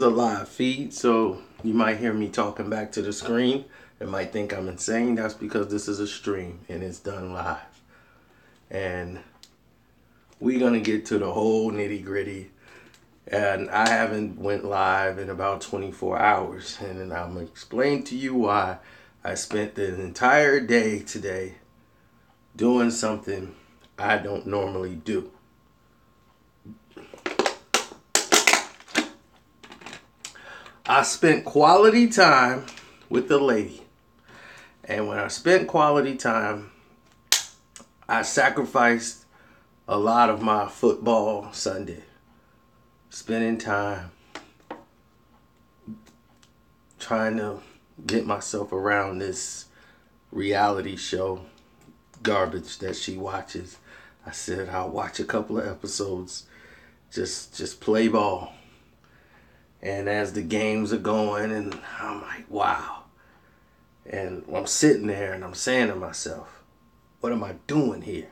A live feed, so you might hear me talking back to the screen and might think I'm insane. That's because this is a stream and it's done live. And we're gonna get to the whole nitty gritty. And I haven't went live in about 24 hours. And then I'm gonna explain to you why I spent the entire day today doing something I don't normally do. I spent quality time with the lady. And when I spent quality time, I sacrificed a lot of my football Sunday. Spending time trying to get myself around this reality show garbage that she watches. I said I'll watch a couple of episodes, just play ball. And as the games are going, and I'm like, wow. And I'm sitting there and I'm saying to myself, what am I doing here?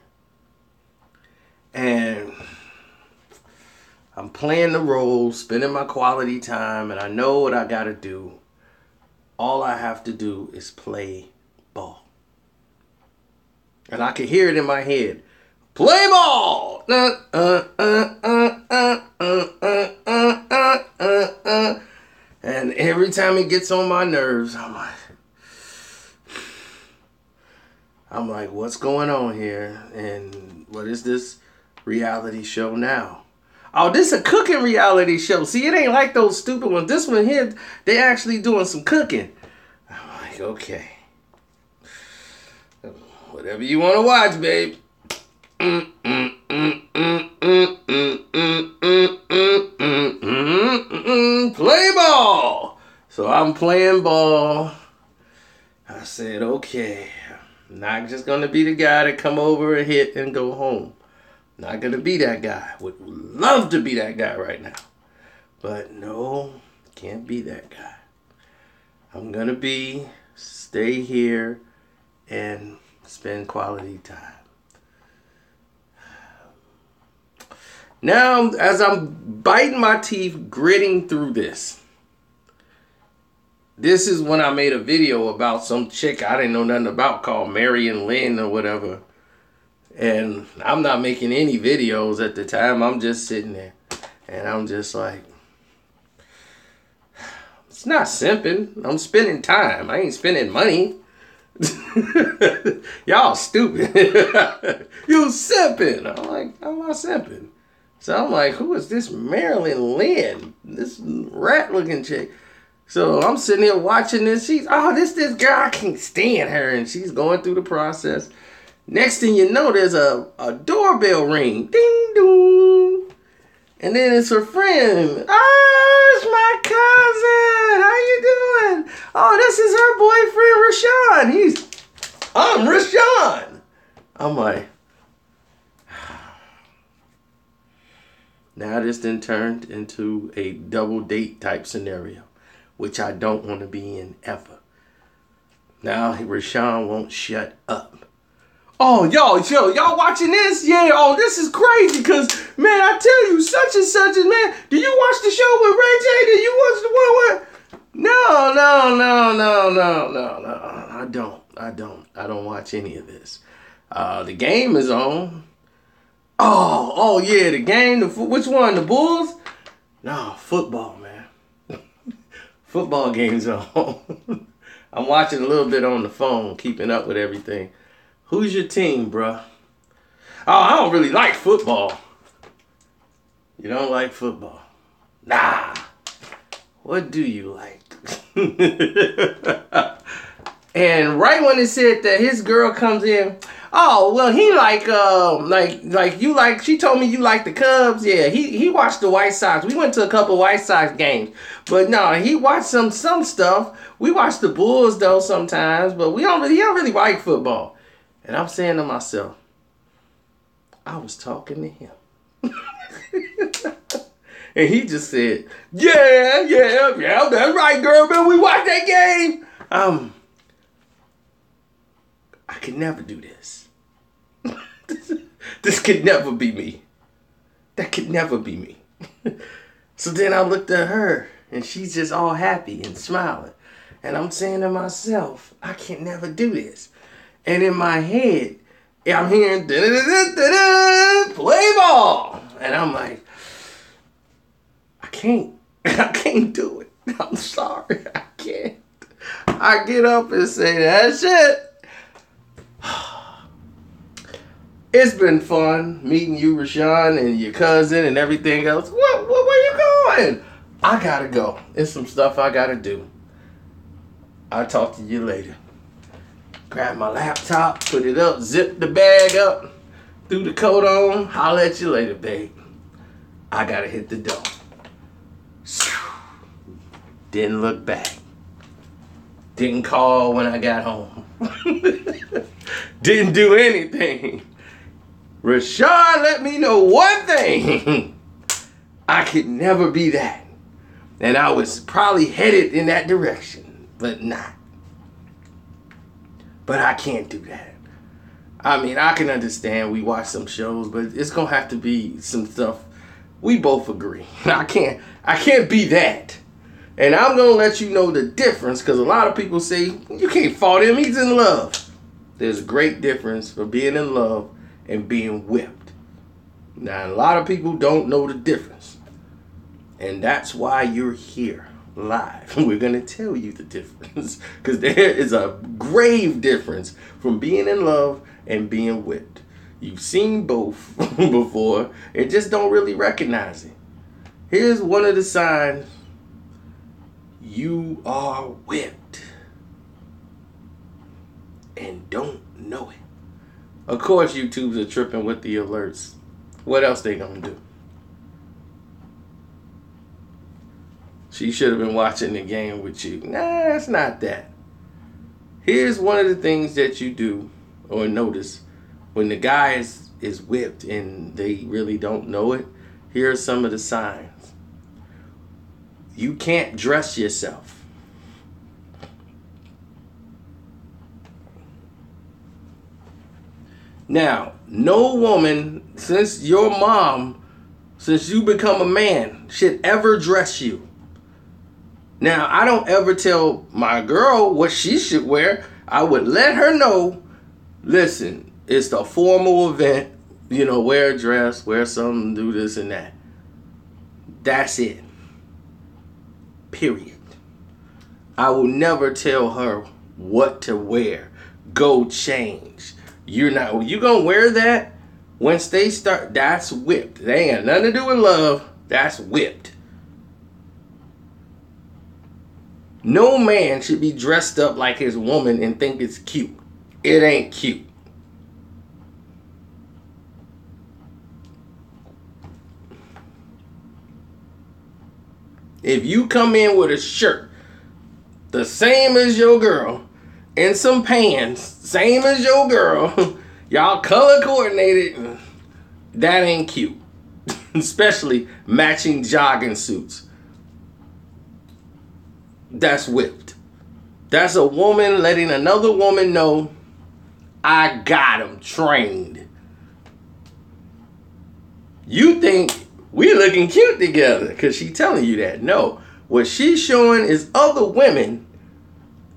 And I'm playing the role, spending my quality time, and I know what I gotta do. All I have to do is play ball. And I can hear it in my head. Play ball! And every time it gets on my nerves, I'm like, what's going on here? And what is this reality show now? Oh, this is a cooking reality show. See, it ain't like those stupid ones. This one here, they actually doing some cooking. I'm like, okay. Whatever you want to watch, babe. Play ball. So I'm playing ball. I said, okay. I'm not just going to be the guy to come over and hit and go home. Not going to be that guy. Would love to be that guy right now. But no, can't be that guy. I'm going to stay here and spend quality time. Now, as I'm biting my teeth, gritting through this is when I made a video about some chick I didn't know nothing about called Marion Lynn or whatever. And I'm not making any videos at the time. I'm just sitting there. And I'm just like, it's not simping. I'm spending time. I ain't spending money. Y'all stupid. You simping. I'm like, I'm not simping. So I'm like, who is this Marilyn Lynn? This rat looking chick. So I'm sitting here watching this. This girl, I can't stand her. And she's going through the process. Next thing you know, there's a doorbell ring. Ding dong. And then it's her friend. Oh, it's my cousin. How you doing? Oh, this is her boyfriend, Rashawn. I'm Rashawn. I'm like, now this then turned into a double date type scenario, which I don't want to be in ever. Now Rashawn won't shut up. Oh, y'all watching this? Yeah, oh, this is crazy because, man, I tell you, such and such, and man, do you watch the show with Ray J? Do you watch the one with... No, I don't watch any of this. The game is on. Oh yeah, the game. Which one? The Bulls? No, football, man. Football game's on. I'm watching a little bit on the phone, keeping up with everything. Who's your team, bruh? Oh, I don't really like football. You don't like football? Nah. What do you like? And right when it said that his girl comes in, oh, well, he she told me you like the Cubs. Yeah, he watched the White Sox. We went to a couple White Sox games. But no, he watched some stuff. We watch the Bulls, though, sometimes. But he don't really like football. And I'm saying to myself, I was talking to him. And he just said, yeah, that's right, girl. Man, we watched that game. I could never do this. This could never be me. That could never be me. So then I looked at her and she's just all happy and smiling. And I'm saying to myself, I can never do this. And in my head, I'm hearing play ball. And I'm like, I can't do it. I'm sorry, I can't. I get up and say, that's it. It's been fun meeting you, Rashawn, and your cousin and everything else. Where you going? I gotta go. There's some stuff I gotta do. I'll talk to you later. Grab my laptop, put it up, zip the bag up, threw the coat on. Holler at you later, babe. I gotta hit the door. Didn't look back. Didn't call when I got home. Didn't do anything. Rashawn let me know one thing. I could never be that. And I was probably headed in that direction, but not. But I can't do that. I mean, I can understand we watch some shows, but it's going to have to be some stuff we both agree. I can't be that. And I'm going to let you know the difference, because a lot of people say, you can't fault him, he's in love. There's a great difference for being in love and being whipped. Now, a lot of people don't know the difference. And that's why you're here live. We're going to tell you the difference, because there is a grave difference from being in love and being whipped. You've seen both before and just don't really recognize it. Here's one of the signs you are whipped and don't know it. Of course, YouTubes are tripping with the alerts. What else they gonna do? She should have been watching the game with you. Nah, it's not that. Here's one of the things that you do or notice when the guy is whipped and they really don't know it. Here are some of the signs. You can't dress yourself. Now, no woman, since your mom, since you become a man, should ever dress you. Now, I don't ever tell my girl what she should wear. I would let her know, listen, it's a formal event. You know, wear a dress, wear something, do this and that. That's it. Period. I will never tell her what to wear. Go change. You gonna wear that? Once they start, that's whipped. They ain't got nothing to do with love. That's whipped. No man should be dressed up like his woman and think it's cute. It ain't cute. If you come in with a shirt the same as your girl and some pants same as your girl, y'all color coordinated, that ain't cute. Especially matching jogging suits. That's whipped. That's a woman letting another woman know, I got him trained. You think we looking cute together because she telling you that. No, what she's showing is other women,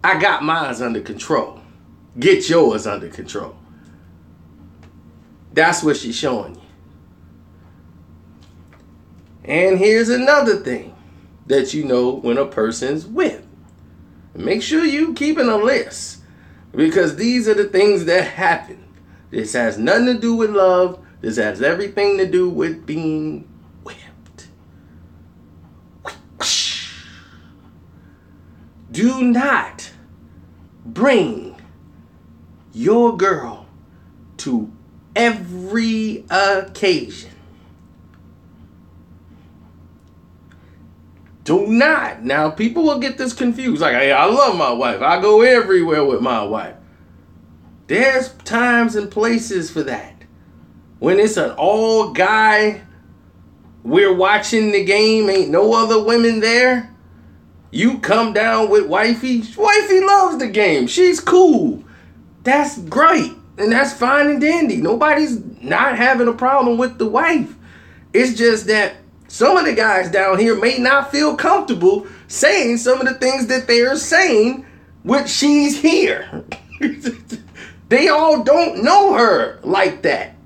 I got mine under control. Get yours under control. That's what she's showing you. And here's another thing that you know when a person's whipped. Make sure you keeping a list, because these are the things that happen. This has nothing to do with love. This has everything to do with being whipped. Do not bring your girl to every occasion. Do not. Now, people will get this confused. Like, hey, I love my wife. I go everywhere with my wife. There's times and places for that. When it's an all guy, we're watching the game, ain't no other women there. You come down with wifey. Wifey loves the game. She's cool. That's great. And that's fine and dandy. Nobody's not having a problem with the wife. It's just that Some of the guys down here may not feel comfortable saying some of the things that they're saying when she's here. They all don't know her like that.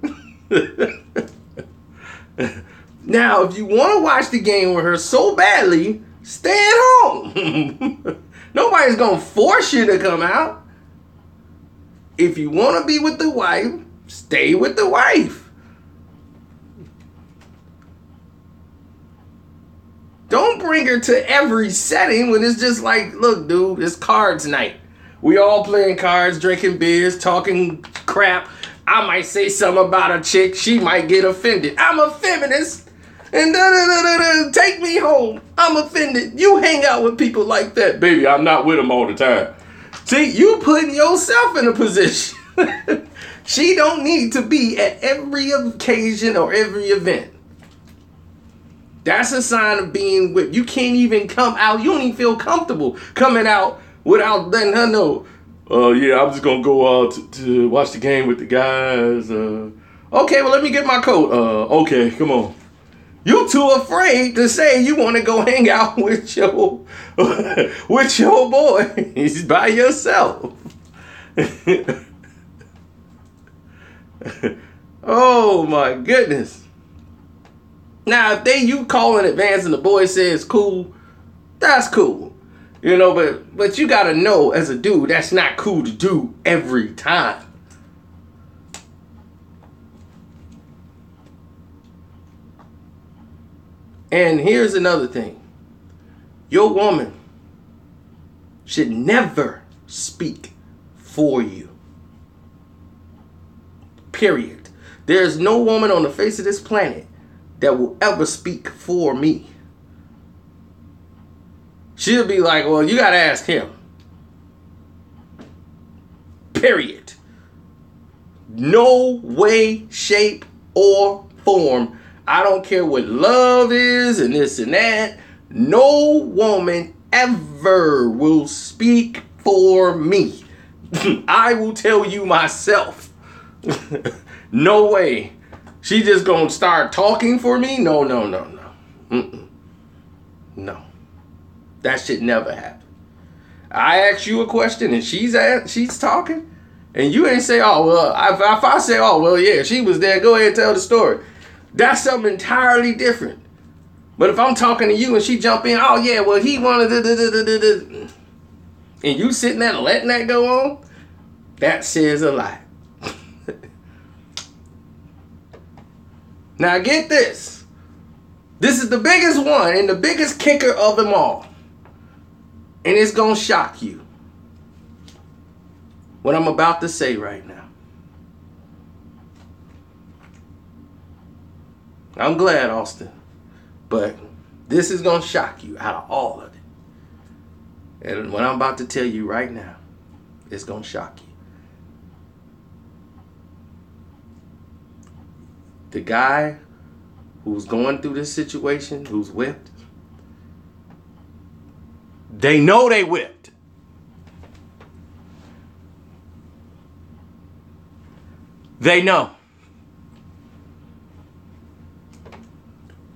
Now, if you want to watch the game with her so badly, stay at home. Nobody's going to force you to come out. If you want to be with the wife, stay with the wife. Don't bring her to every setting when it's just like, look, dude, it's cards night. We all playing cards, drinking beers, talking crap. I might say something about a chick. She might get offended. I'm a feminist. And take me home. I'm offended. You hang out with people like that. Baby, I'm not with them all the time. See, you putting yourself in a position. She don't need to be at every occasion or every event. That's a sign of being with. You can't even come out. You don't even feel comfortable coming out without letting her know. Oh, yeah, I'm just going to go out to watch the game with the guys. Okay, well, let me get my coat. Okay, come on. You too afraid to say you want to go hang out with your boys by yourself. Oh, my goodness. Now, if you call in advance and the boy says cool, that's cool. You know, but you got to know as a dude, that's not cool to do every time. And here's another thing. Your woman should never speak for you. Period. There's no woman on the face of this planet that will ever speak for me. She'll be like, well, you got to ask him. Period. No way, shape, or form. I don't care what love is and this and that. No woman ever will speak for me. I will tell you myself. No way. She just gonna start talking for me? No. No. That should never happen. I ask you a question and she's talking, and you ain't say, oh, well, if I say, oh, well, yeah, she was there, go ahead and tell the story. That's something entirely different. But if I'm talking to you and she jump in, oh, yeah, well, he wanted and you sitting there letting that go on, that says a lot. Now, get this. This is the biggest one and the biggest kicker of them all. And it's going to shock you. What I'm about to say right now. I'm glad, Austin. But this is going to shock you out of all of it. And what I'm about to tell you right now, it's going to shock you. The guy who's going through this situation, who's whipped, they know they whipped. They know.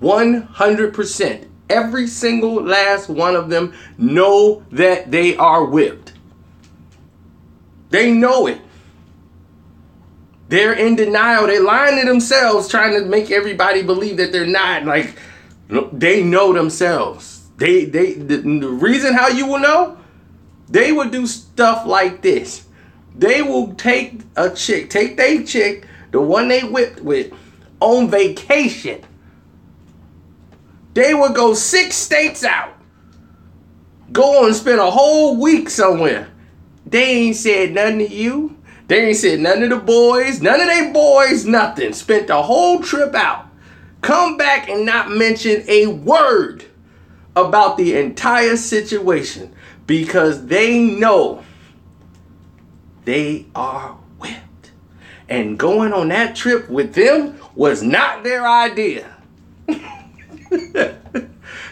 100%. Every single last one of them know that they are whipped. They know it. They're in denial. They're lying to themselves, trying to make everybody believe that they're not. Like, they know themselves. The reason how you will know, they will do stuff like this. They will take their chick, the one they whipped with, on vacation. They would go 6 states out. Go and spend a whole week somewhere. They ain't said nothing to you. They ain't said nothing to the boys. None of they boys, nothing. Spent the whole trip out. Come back and not mention a word about the entire situation. Because they know they are whipped. And going on that trip with them was not their idea.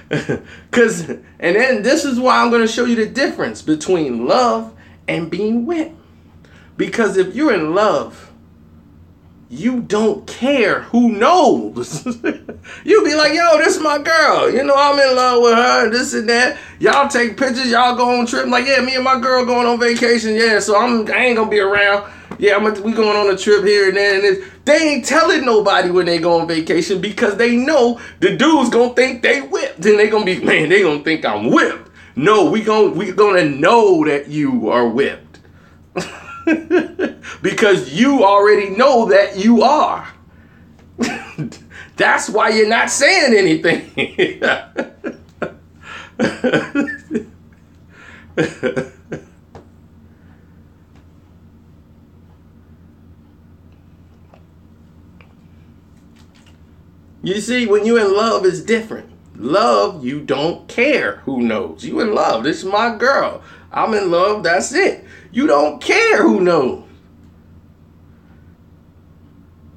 And then this is why I'm going to show you the difference between love and being whipped. Because if you're in love, you don't care who knows. You be like, yo, this is my girl. You know, I'm in love with her and this and that. Y'all take pictures. Y'all go on trip. I'm like, yeah, me and my girl going on vacation. Yeah, so I ain't going to be around. Yeah, we going on a trip here and there. And they ain't telling nobody when they go on vacation because they know the dude's going to think they whipped. And they going to be, man, they going to think I'm whipped. No, we gonna know that you are whipped. Because you already know that you are. That's why you're not saying anything. You see, when you're in love, it's different. Love, you don't care who knows. You in love. This is my girl. I'm in love. That's it. You don't care who knows.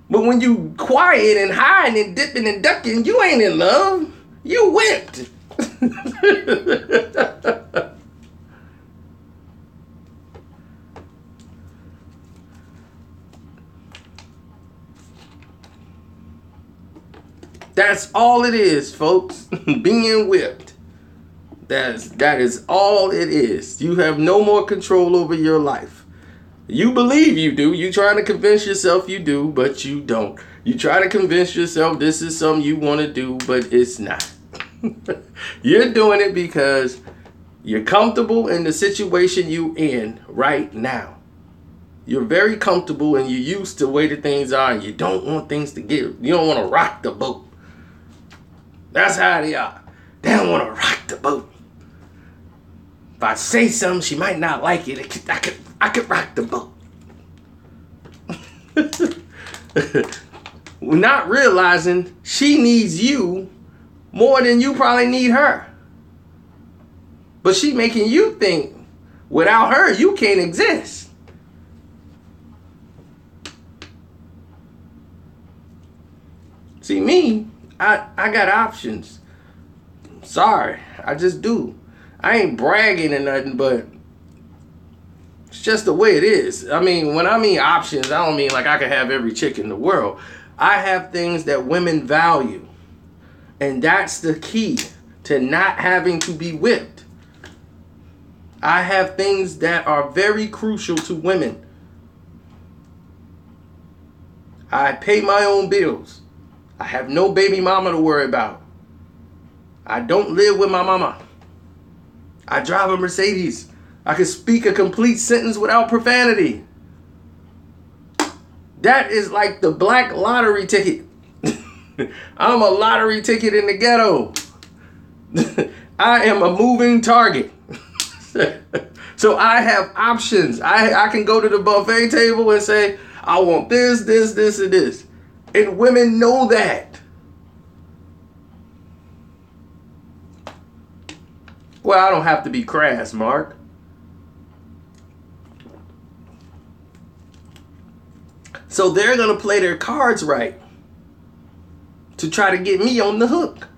But when you quiet and hiding and dipping and ducking, you ain't in love. You whipped. That's all it is, folks. Being whipped. That is all it is. You have no more control over your life. You believe you do. You trying to convince yourself you do, but you don't. You try to convince yourself this is something you want to do, but it's not. You're doing it because you're comfortable in the situation you in right now. You're very comfortable and you're used to the way the things are, and you don't want things to get, you don't want to rock the boat. That's how they are. They don't want to rock the boat. If I say something, she might not like it. I could rock the boat. Not realizing she needs you more than you probably need her. But she making you think without her, you can't exist. See, me, I got options. Sorry, I just do. I ain't bragging or nothing, but it's just the way it is. I mean, when I mean options, I don't mean like I can have every chick in the world. I have things that women value. And that's the key to not having to be whipped. I have things that are very crucial to women. I pay my own bills. I have no baby mama to worry about. I don't live with my mama. I drive a Mercedes. I can speak a complete sentence without profanity. That is like the black lottery ticket. I'm a lottery ticket in the ghetto. I am a moving target. So I have options. I can go to the buffet table and say, I want this, this, this, and this. And women know that. Well, I don't have to be crass, Mark. So they're going to play their cards right to try to get me on the hook.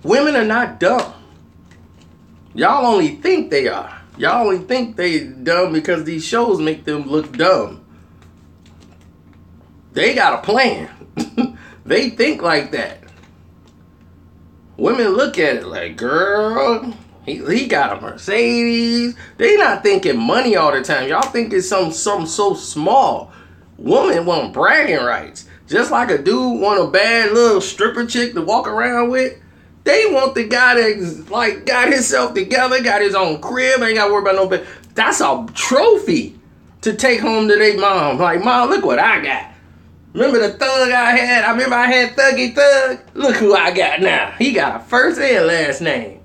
Women are not dumb. Y'all only think they are. Y'all only think they dumb because these shows make them look dumb. They got a plan. They think like that. Women look at it like, girl, he got a Mercedes. They not thinking money all the time. Y'all think it's something so small. Women want bragging rights. Just like a dude want a bad little stripper chick to walk around with. They want the guy that like got himself together, got his own crib, ain't got to worry about no bed. That's a trophy to take home to their mom. Like, mom, look what I got. Remember the thug I had? I remember I had Thuggy Thug. Look who I got now. He got a first and last name.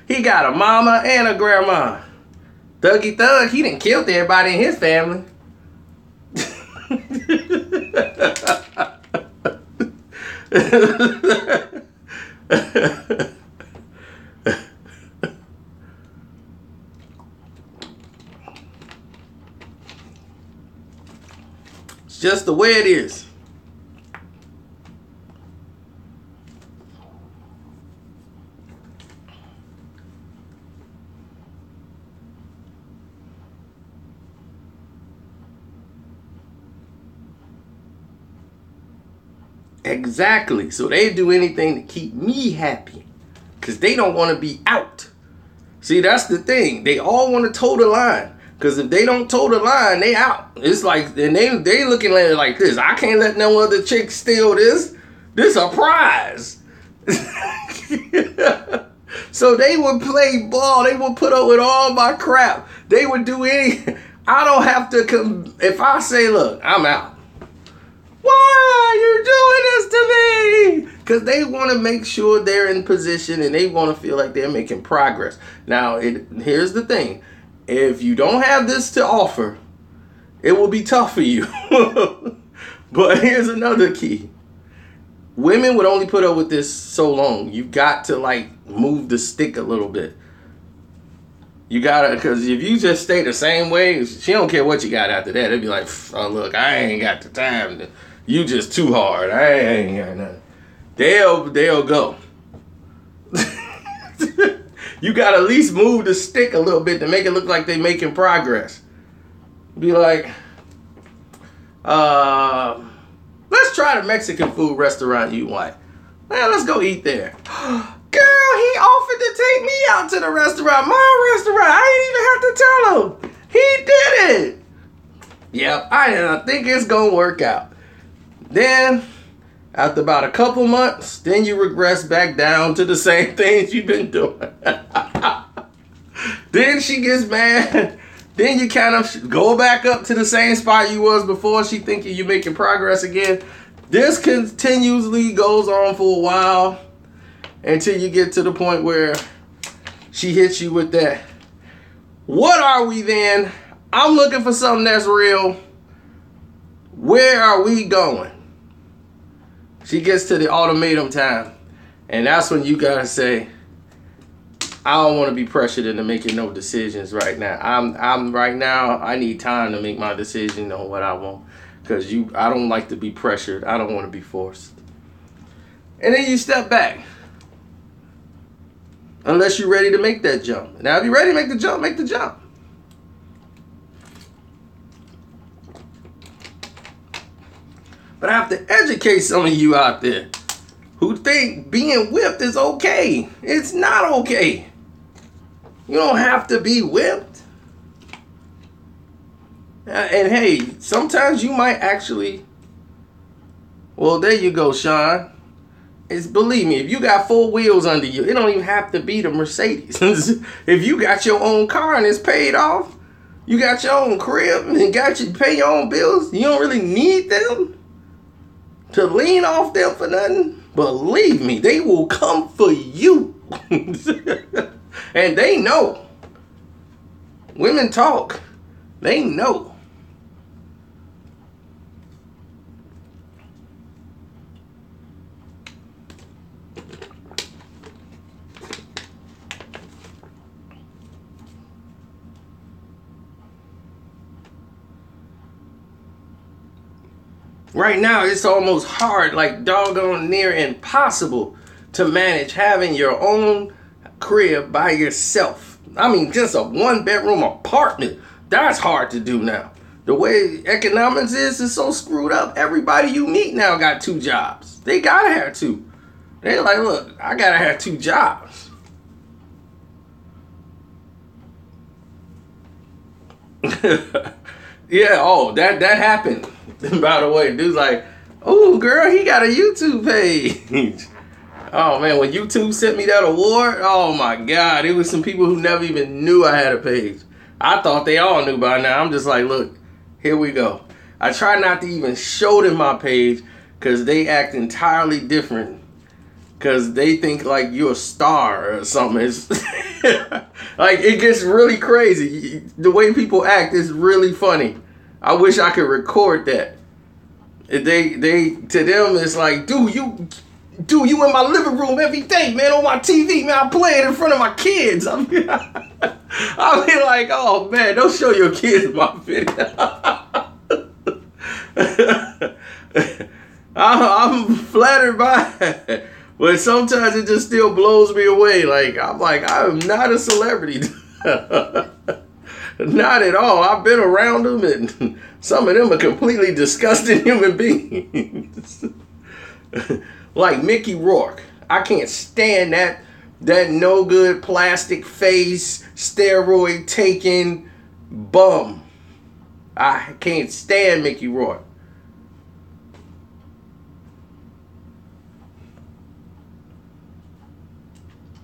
He got a mama and a grandma. Thuggy Thug, he done killed everybody in his family. It's just the way it is. Exactly. So they do anything to keep me happy because they don't want to be out. See, that's the thing. They all want to toe the line. Because if they don't toe the line, they out. It's like, and they looking at it like this. I can't let no other chick steal this. This a prize. So they would play ball. They would put up with all my crap. They would do any. I don't have to come. If I say, look, I'm out. Why are you doing this to me? Because they want to make sure they're in position and they want to feel like they're making progress. Now, here's the thing. If you don't have this to offer, it will be tough for you. But here's another key. Women would only put up with this so long. You got to like move the stick a little bit. You gotta, because if you just stay the same way, she don't care what you got after that. It'd be like, oh look, I ain't got the time. You just too hard. I ain't got nothing. They'll go. You gotta at least move the stick a little bit to make it look like they making progress. Be like, let's try the Mexican food restaurant you want. Man, let's go eat there. Girl, he offered to take me out to the restaurant. My restaurant. I didn't even have to tell him. He did it. Yep, I think it's going to work out. Then, after about a couple months, then you regress back down to the same things you've been doing. Then she gets mad. Then you kind of go back up to the same spot you was before. She thinking you're making progress again. This continuously goes on for a while until you get to the point where she hits you with that. What are we then? I'm looking for something that's real. Where are we going? She gets to the ultimatum time. And that's when you gotta say, I don't want to be pressured into making no decisions right now. I'm right now, I need time to make my decision on what I want. Because I don't like to be pressured. I don't want to be forced. And then you step back. Unless you're ready to make that jump. Now, if you're ready to make the jump, make the jump. But I have to educate some of you out there who think being whipped is okay. It's not okay. You don't have to be whipped. And hey, sometimes you might actually, well, there you go, Sean. Believe me, if you got 4 wheels under you, it don't even have to be the Mercedes. If you got your own car and it's paid off, you got your own crib and pay your own bills, you don't really need them to lean off them for nothing. Believe me, they will come for you. And they know. Women talk. They know. Right now, it's almost hard, like doggone near impossible to manage having your own crib by yourself. I mean, just a 1-bedroom apartment. That's hard to do now. The way economics is so screwed up. Everybody you meet now got 2 jobs. They gotta have 2. They're like, look, I gotta have 2 jobs. Yeah, oh, that happened. By the way, dude's like, oh, girl, he got a YouTube page. Oh, man, when YouTube sent me that award, oh, my God. It was some people who never even knew I had a page. I thought they all knew by now. I'm just like, look, here we go. I try not to even show them my page because they act entirely different. Because they think like you're a star or something. It's like, it gets really crazy. The way people act is really funny. I wish I could record that. To them, it's like, dude, you in my living room every day, man, on my TV, man, I play it in front of my kids. I'll be like, oh, man, don't show your kids my video. I'm flattered by it, but sometimes it just still blows me away. Like, I'm not a celebrity. Not at all. I've been around them, and some of them are completely disgusting human beings. Like Mickey Rourke. I can't stand that no good plastic face, steroid taking bum. I can't stand Mickey Rourke.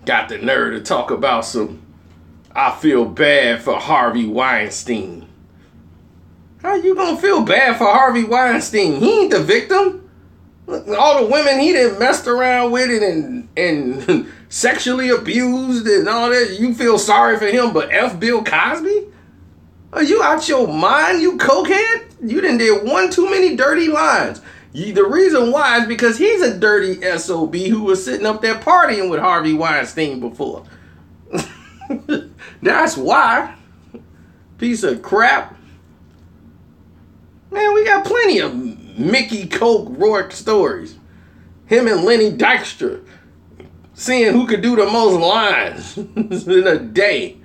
Got the nerve to talk about I feel bad for Harvey Weinstein. How you gonna feel bad for Harvey Weinstein? He ain't the victim. All the women he done messed around with and sexually abused and all that. You feel sorry for him, but F Bill Cosby? Are you out your mind, you cokehead? You done did one too many dirty lines. The reason why is because he's a dirty SOB who was sitting up there partying with Harvey Weinstein before. That's why. Piece of crap. Man, we got plenty of Mickey Coke Rourke stories. Him and Lenny Dykstra seeing who could do the most lines in a day.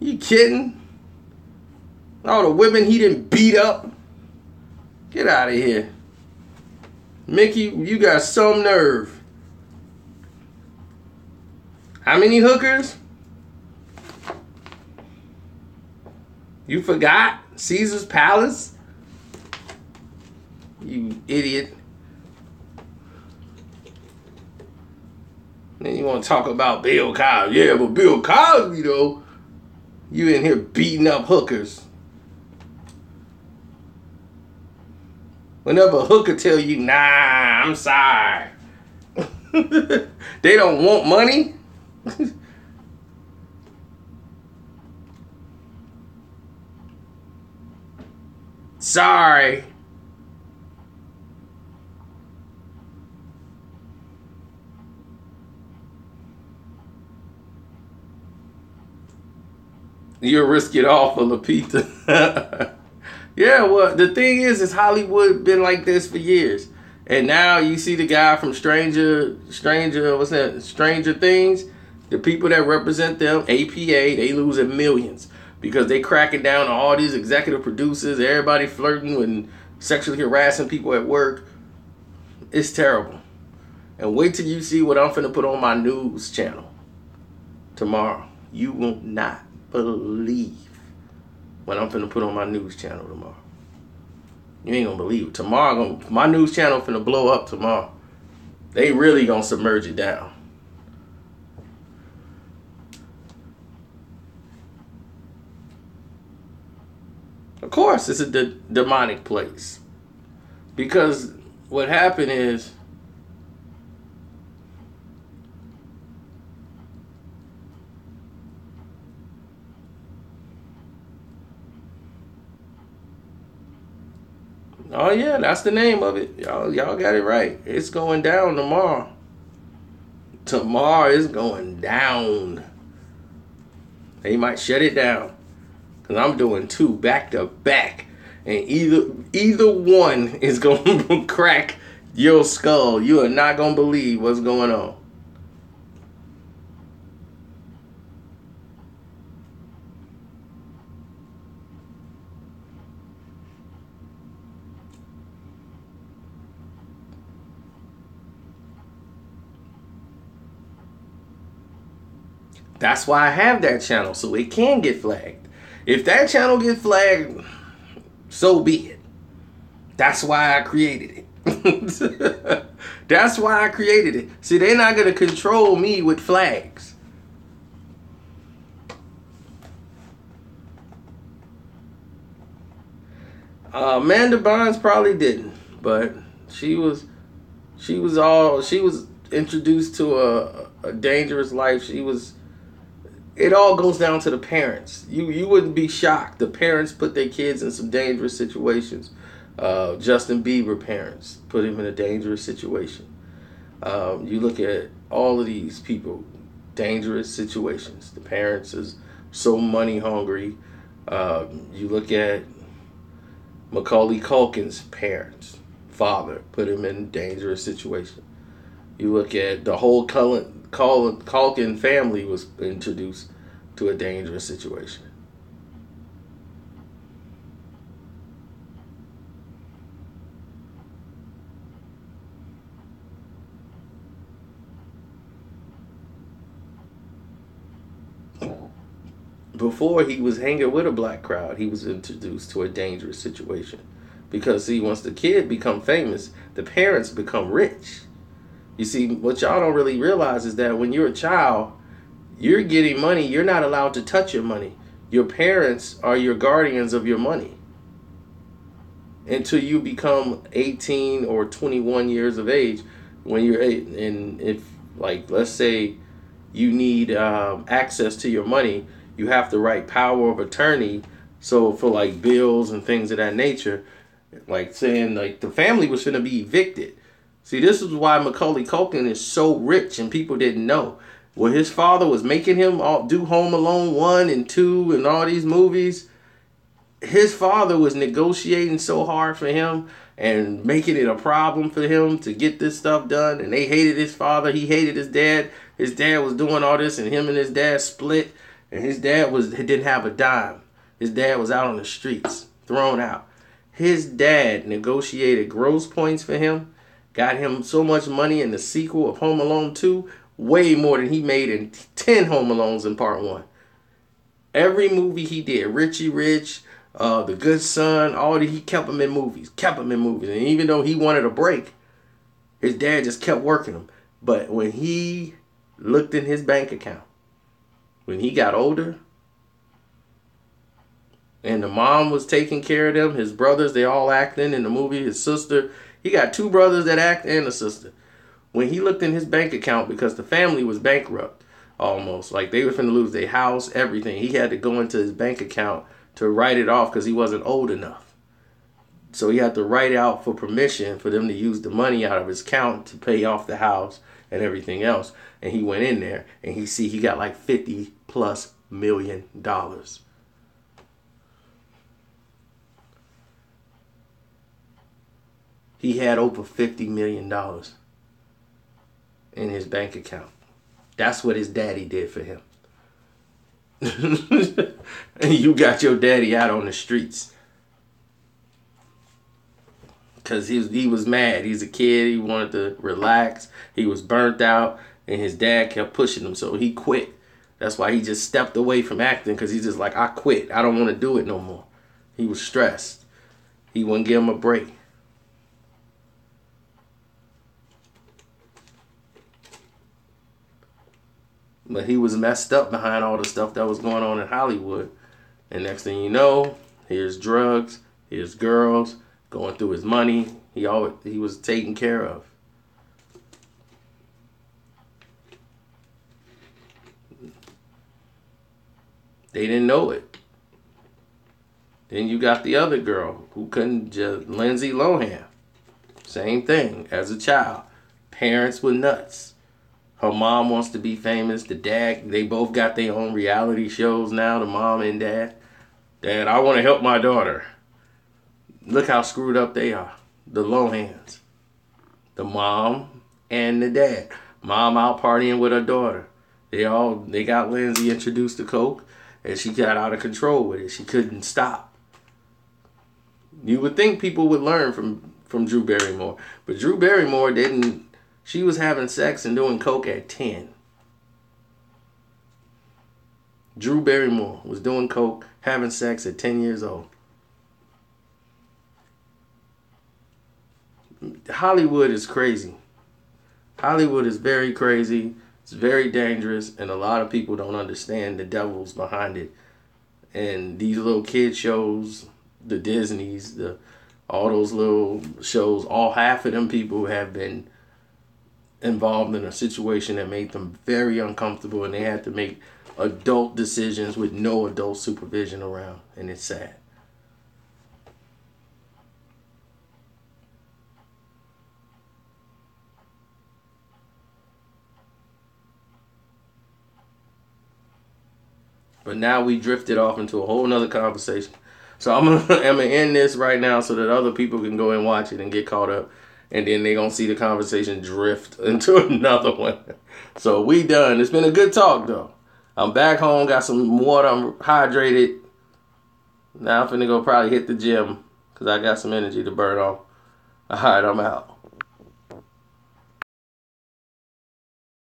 You kidding? All the women he didn't beat up. Get out of here. Mickey, you got some nerve. How many hookers? You forgot? Caesar's Palace? You idiot. Then you want to talk about Bill Cosby. Yeah, but Bill Cosby, though, you in here beating up hookers. Whenever a hooker tell you, nah, I'm sorry. They don't want money. Sorry. You'll risk it all for Lupita. Yeah, well, the thing is Hollywood been like this for years. And now you see the guy from Stranger Things. The people that represent them, APA, they losing millions. Because they cracking down on all these executive producers, everybody flirting and sexually harassing people at work. It's terrible. And wait till you see what I'm finna put on my news channel tomorrow. You will not believe what I'm finna put on my news channel tomorrow. You ain't gonna believe it. Tomorrow, my news channel finna blow up tomorrow. They really gonna submerge it down. Of course, it's a demonic place. Because what happened is, oh yeah, that's the name of it. Y'all got it right. It's going down tomorrow. Tomorrow is going down. They might shut it down. Because I'm doing 2 back to back. And either one is going to crack your skull. You are not going to believe what's going on. That's why I have that channel, so it can get flagged. If that channel gets flagged, so be it. That's why I created it. That's why I created it. See, they're not going to control me with flags. Amanda Bynes probably didn't, but she was introduced to a dangerous life. It all goes down to the parents. You wouldn't be shocked. The parents put their kids in some dangerous situations. Justin Bieber parents put him in a dangerous situation. You look at all of these people, dangerous situations. The parents is so money hungry. You look at Macaulay Culkin's parents, father, put him in a dangerous situation. You look at the whole Culkin family was introduced to a dangerous situation. before he was hanging with a black crowd, he was introduced to a dangerous situation. Because see, once the kid become famous, the parents become rich. You see, what y'all don't really realize is that when you're a child, you're getting money. You're not allowed to touch your money. Your parents are your guardians of your money until you become 18 or 21 years of age. When you're 8, and if, like, let's say you need access to your money, you have to write power of attorney. So for like bills and things of that nature, like saying like the family was going to be evicted. See, this is why Macaulay Culkin is so rich and people didn't know. Well, his father was making him do Home Alone 1 and 2 and all these movies. His father was negotiating so hard for him and making it a problem for him to get this stuff done. And they hated his father. He hated his dad. His dad was doing all this, and him and his dad split. And his dad didn't have a dime. His dad was out on the streets, thrown out. His dad negotiated gross points for him, got him so much money in the sequel of Home Alone 2, way more than he made in 10 Home Alones in part 1. Every movie he did, Richie Rich, The Good Son, he kept him in movies. And even though he wanted a break, his dad just kept working him. But when he looked in his bank account, when he got older, and the mom was taking care of them, his brothers, they all acting in the movie, his sister, he got 2 brothers that act and a sister. When he looked in his bank account, because the family was bankrupt almost, like they were finna lose their house, everything, he had to go into his bank account to write it off because he wasn't old enough. So he had to write out for permission for them to use the money out of his account to pay off the house and everything else. And he went in there and he got like $50+ million. He had over $50 million in his bank account. That's what his daddy did for him. And you got your daddy out on the streets. Because he was mad. He's a kid. He wanted to relax. He was burnt out. And his dad kept pushing him. So he quit. That's why he just stepped away from acting. Because he's just like, I quit. I don't want to do it no more. He was stressed. He wouldn't give him a break. But he was messed up behind all the stuff that was going on in Hollywood. And next thing you know, here's drugs, here's girls, going through his money. He was taken care of. They didn't know it. Then you got the other girl who couldn't just, Lindsay Lohan. Same thing as a child. Parents were nuts. Her mom wants to be famous. The dad, they both got their own reality shows now, the mom and dad. Dad, I want to help my daughter. Look how screwed up they are. The Lohans. The mom and the dad. Mom out partying with her daughter. They got Lindsay introduced to coke, and she got out of control with it. She couldn't stop. You would think people would learn from Drew Barrymore. But Drew Barrymore didn't. She was having sex and doing coke at 10. Drew Barrymore was doing coke, having sex at 10 years old. Hollywood is crazy. Hollywood is very crazy. It's very dangerous, and a lot of people don't understand the devils behind it. And these little kid shows, the Disneys, all those little shows, all half of them people have been involved in a situation that made them very uncomfortable, and they had to make adult decisions with no adult supervision around, and it's sad. But now we drifted off into a whole nother conversation. So I'm gonna end this right now so that other people can go and watch it and get caught up. And then they're going to see the conversation drift into another one. So we done. It's been a good talk, though. I'm back home, got some water, I'm hydrated. Now I'm finna go probably hit the gym because I got some energy to burn off. All right, I'm out.